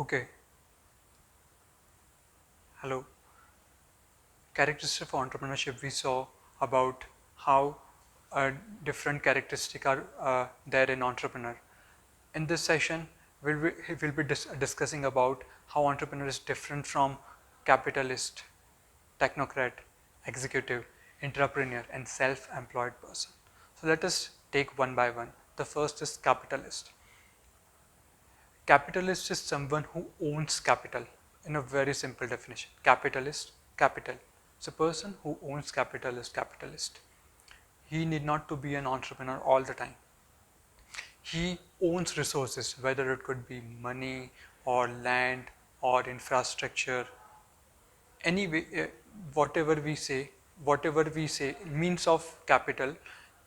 Okay, hello. Characteristics of entrepreneurship, we saw about how different characteristics are there in entrepreneur. In this session, we'll be discussing about how entrepreneur is different from capitalist, technocrat, executive, entrepreneur, and self-employed person. So let us take one by one. The first is capitalist. Capitalist is someone who owns capital. In a very simple definition, capitalist, capital. So person who owns capital is capitalist. He need not to be an entrepreneur all the time. He owns resources, whether it could be money or land or infrastructure. Anyway, whatever we say, means of capital,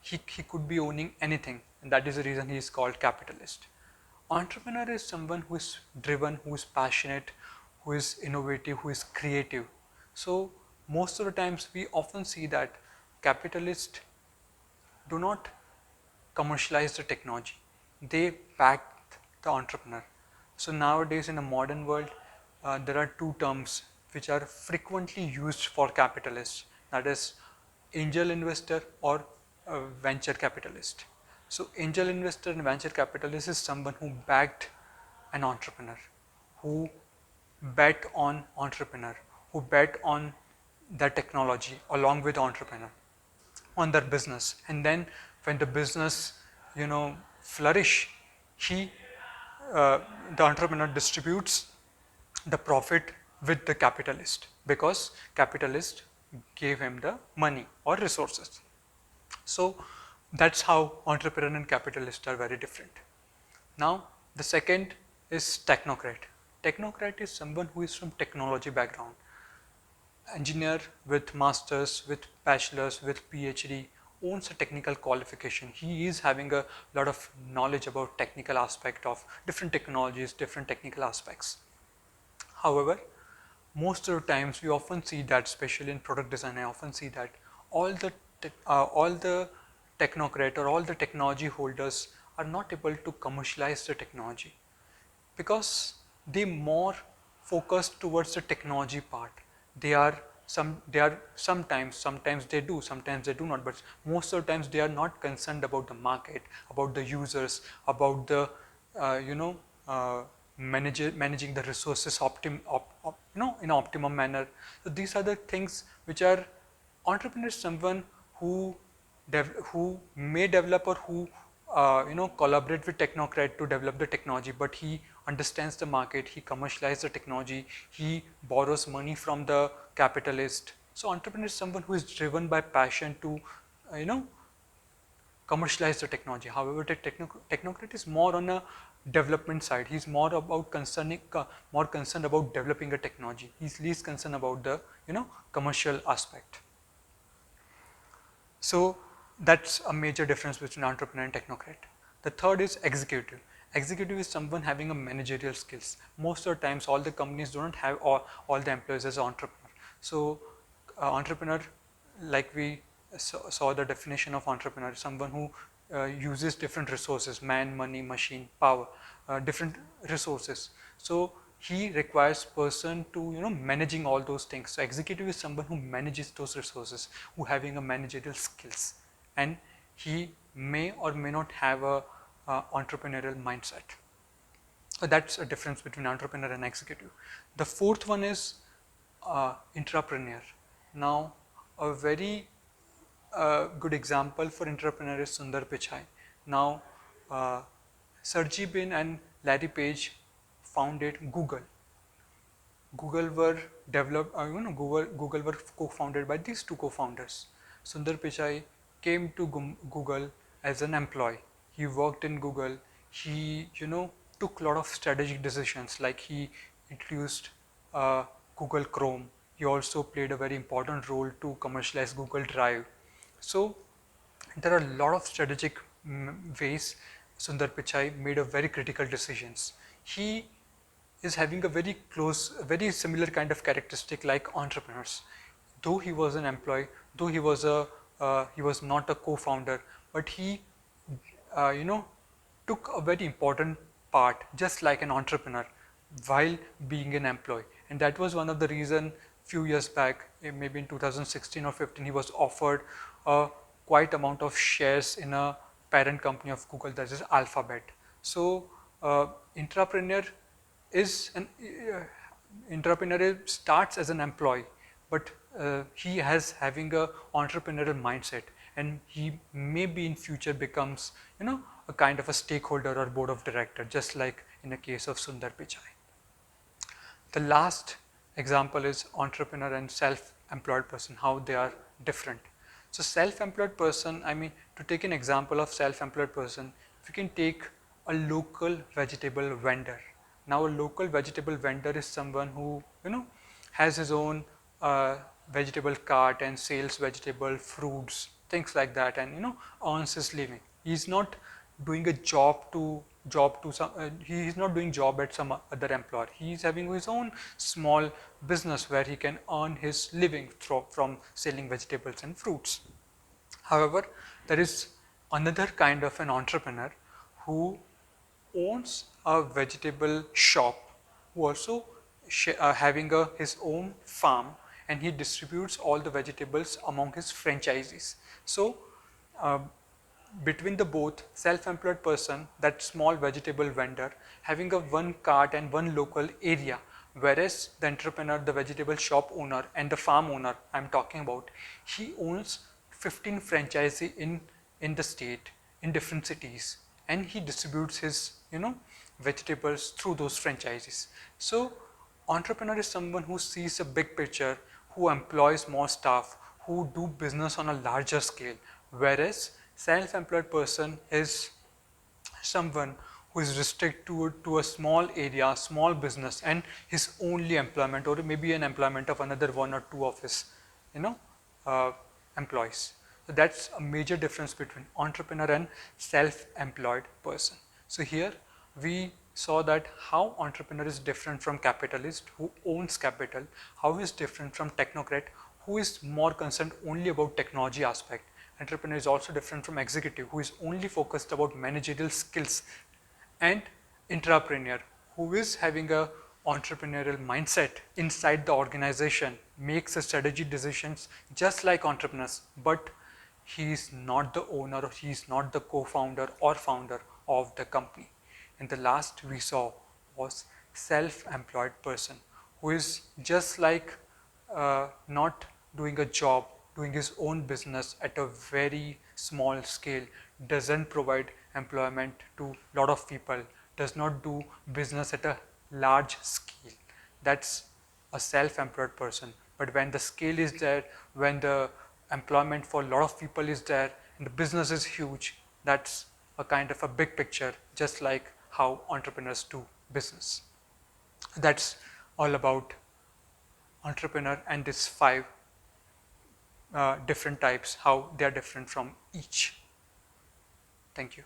he could be owning anything, and that is the reason he is called capitalist. Entrepreneur is someone who is driven, who is passionate, who is innovative, who is creative. So most of the times we often see that capitalists do not commercialize the technology. They back the entrepreneur. So nowadays in the modern world, there are two terms which are frequently used for capitalists. That is angel investor or venture capitalist. So angel investor and venture capitalist is someone who backed an entrepreneur, who bet on entrepreneur, who bet on the technology along with entrepreneur on their business, and then when the business flourish, he the entrepreneur distributes the profit with the capitalist because capitalist gave him the money or resources. So that's how entrepreneur and capitalist are very different. Now the second is technocrat. Technocrat is someone who is from technology background, engineer with masters, with bachelors, with PhD, owns a technical qualification. He is having a lot of knowledge about technical aspect of different technologies, different technical aspects. However, most of the times we often see that, especially in product design, I often see that all the technocrat or all the technology holders are not able to commercialize the technology because they more focused towards the technology part. They are sometimes they do, sometimes they do not, but most of the times they are not concerned about the market, about the users, about the uh, you know managing the resources in optimum manner. So these are the things which are entrepreneur is someone who who may develop or who collaborate with technocrat to develop the technology, but he understands the market, he commercializes the technology, he borrows money from the capitalist. So entrepreneur is someone who is driven by passion to you know commercialize the technology. However, the technocrat is more on a development side. He's more about more concerned about developing a technology. He's least concerned about the commercial aspect. So that's a major difference between entrepreneur and technocrat. The third is executive. Executive is someone having a managerial skills. Most of the times, all the companies do not have all the employees as an entrepreneur. So entrepreneur, like we saw the definition of entrepreneur, someone who uses different resources, man, money, machine, power, different resources. So he requires person to managing all those things. So executive is someone who manages those resources, who having a managerial skills, and he may or may not have a entrepreneurial mindset. So that's a difference between entrepreneur and executive. The fourth one is entrepreneur. Now a very good example for entrepreneur is Sundar Pichai. Now Sergey Brin and Larry Page founded Google. Google were developed, Google were co-founded by these two co-founders. Sundar Pichai came to Google as an employee. He worked in Google. He, took a lot of strategic decisions, like he introduced Google Chrome. He also played a very important role to commercialize Google Drive. So there are a lot of strategic ways Sundar Pichai made a very critical decisions. He is having a very similar kind of characteristic like entrepreneurs. Though he was an employee, though he was not a co-founder, but he, uh, you know, took a very important part, just like an entrepreneur. while being an employee. And that was one of the reason few years back, maybe in 2016 or 15, he was offered a quite amount of shares in a parent company of Google, that is Alphabet. So entrepreneur is an entrepreneur starts as an employee, but he has having a entrepreneurial mindset, and he maybe in future becomes, you know, a kind of a stakeholder or board of director, just like in the case of Sundar Pichai. The last example is entrepreneur and self-employed person, how they are different. So self-employed person, I mean, to take an example of self-employed person, if you can take a local vegetable vendor. Now a local vegetable vendor is someone who, you know, has his own vegetable cart and sells vegetable, fruits, things like that, and, you know, earns his living. He's not doing a job to some, he is not doing job at some other employer. He is having his own small business where he can earn his living from selling vegetables and fruits. However, there is another kind of an entrepreneur who owns a vegetable shop, who also having his own farm, and he distributes all the vegetables among his franchisees. So uh, between the both, self-employed person, that small vegetable vendor, having a one cart and one local area, whereas the entrepreneur, the vegetable shop owner and the farm owner I'm talking about, he owns 15 franchisee in the state, in different cities, and he distributes his, you know, vegetables through those franchises. So entrepreneur is someone who sees a big picture, who employs more staff, who do business on a larger scale, whereas self-employed person is someone who is restricted to a small area, small business, and his only employment, or maybe an employment of another one or two of his, you know, uh, employees. So that's a major difference between entrepreneur and self-employed person. So here we saw that how entrepreneur is different from capitalist who owns capital, how he is different from technocrat who is more concerned only about technology aspect. Entrepreneur is also different from executive who is only focused about managerial skills, and intrapreneur who is having a entrepreneurial mindset inside the organization, makes a strategy decisions just like entrepreneurs, but he is not the owner or he is not the co-founder or founder of the company. And the last we saw was self-employed person who is just like not doing a job, doing his own business at a very small scale, doesn't provide employment to lot of people, does not do business at a large scale. That's a self-employed person. But when the scale is there, when the employment for a lot of people is there, and the business is huge, that's a kind of a big picture, just like how entrepreneurs do business. That's all about entrepreneur and these five different types, how they are different from each. Thank you.